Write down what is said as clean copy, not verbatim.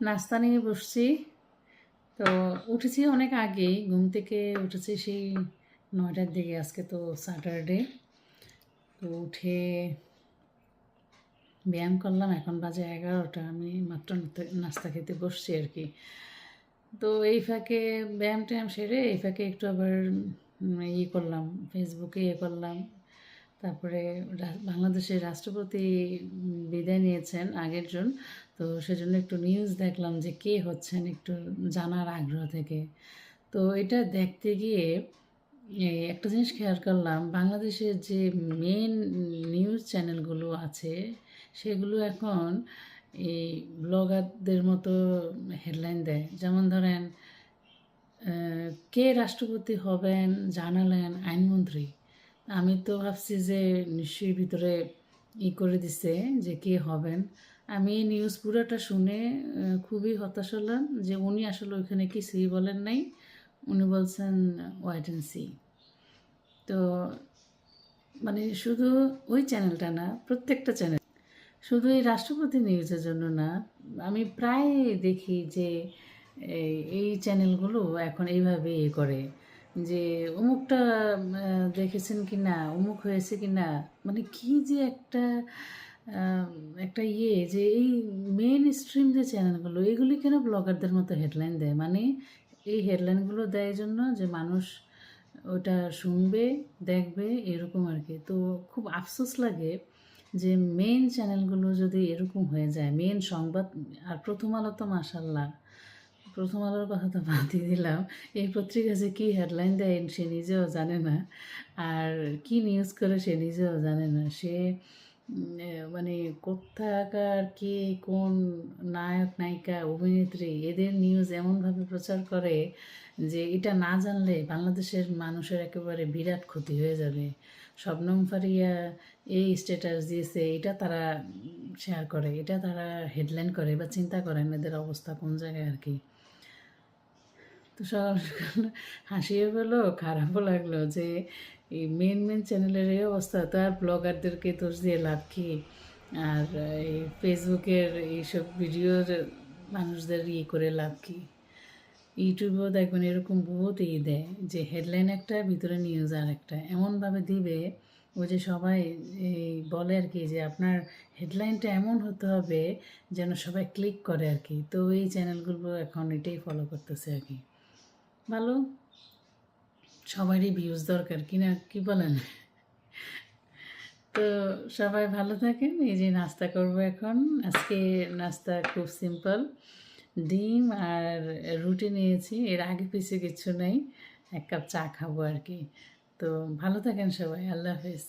নাস্তা নিয়ে বসছি। তো উঠেছি অনেক আগেই, ঘুম থেকে উঠেছি সেই 9টার দিকে। আজকে তো স্যাটারডে। তো উঠে ব্যায়াম করলাম। এখন বাজে 11টা, আমি মাত্র নাস্তা খেতে বসছি আর কি। তো এই ফাঁকে ব্যায়াম ট্যায়াম সেরে এই ফাঁকে একটু আবার করলাম, ফেসবুকে করলাম। তারপরে বাংলাদেশের রাষ্ট্রপতি বিদায় নিয়েছেন আগের জন। তো সেজন্য একটু নিউজ দেখলাম যে কে হচ্ছেন, একটু জানার আগ্রহ থেকে। তো এটা দেখতে গিয়ে একটা জিনিস খেয়াল করলাম, বাংলাদেশের যে মেন নিউজ চ্যানেলগুলো আছে সেগুলো এখন এই ব্লগারদের মতো হেডলাইন দেয়। যেমন ধরেন, কে রাষ্ট্রপতি হবেন জানালেন আইনমন্ত্রী। আমি তো ভাবছি যে নিশ্চয়ই ভিতরে করে দিছে যে কে হবেন। আমি এই নিউজ পুরোটা শুনে খুবই হতাশ হলাম যে উনি আসলে ওইখানে কিছুই বলেন নাই। উনি বলছেন ওয়েট অ্যান্ড সি। তো মানে শুধু ওই চ্যানেলটা না, প্রত্যেকটা চ্যানেল, শুধু এই রাষ্ট্রপতি নিউজের জন্য না, আমি প্রায় দেখি যে এই চ্যানেলগুলো এখন এইভাবে করে যে অমুকটা দেখেছেন কি না, অমুক হয়েছে কি না, মানে কি যে আহ, একটা যে এই মেন স্ট্রিম যে চ্যানেলগুলো, এগুলি কেন ব্লগারদের মতো হেডলাইন দেয়? মানে এই হেডলাইনগুলো দেয় জন্য যে মানুষ ওটা শুনবে, দেখবে, এরকম আর কি। তো খুব আফসোস লাগে যে মেন চ্যানেলগুলো যদি এরকম হয়ে যায়, মেন সংবাদ। আর প্রথম আলো তো মাশাল্লাহ, প্রথম আলোর কথা তো বাদই দিলাম, এই পত্রিকা যে কী হেডলাইন দেয় সে নিজেও জানে না, আর কি নিউজ করে সে নিজেও জানে না। সে মানে কোথাকার কে, কোন নায়ক নায়িকা অভিনেত্রী, এদের নিউজ এমনভাবে প্রচার করে যে এটা না জানলে বাংলাদেশের মানুষের একেবারে বিরাট ক্ষতি হয়ে যাবে। শবনম ফারিয়া এই স্ট্যাটাস দিয়েছে, এটা তারা শেয়ার করে, এটা তারা হেডলাইন করে, বা চিন্তা করেন এদের অবস্থা কোন জায়গায় আর কি। তো সকাল সকাল হাসিও পেলো, খারাপও লাগলো যে এই মেন মেন চ্যানেলের এই অবস্থা। তো আর ব্লগারদেরকে দোষ দিয়ে লাভ কি? আর এই ফেসবুকের এইসব ভিডিওর মানুষদের করে লাভ কি? ইউটিউবেও দেখবেন এরকম বহুত দেয় যে হেডলাইন একটা, ভিতরে নিউজ আর একটা, এমনভাবে দিবে ওই যে সবাই এই বলে আর কি যে আপনার হেডলাইনটা এমন হতে হবে যেন সবাই ক্লিক করে আর কি। তো এই চ্যানেলগুলো এখন এটাই ফলো করতেছে আর কি। ভালো, সবারই ভিউজ দরকার কিনা, কি বলেন? তো সবাই ভালো থাকেন। এই যে নাস্তা করব এখন। আজকে নাস্তা খুব সিম্পল, ডিম আর রুটি নিয়েছি, এর আগে পিছিয়ে কিছু নেই। 1 কাপ চা খাবো আর কি। তো ভালো থাকেন সবাই, আল্লাহ হাফেজ।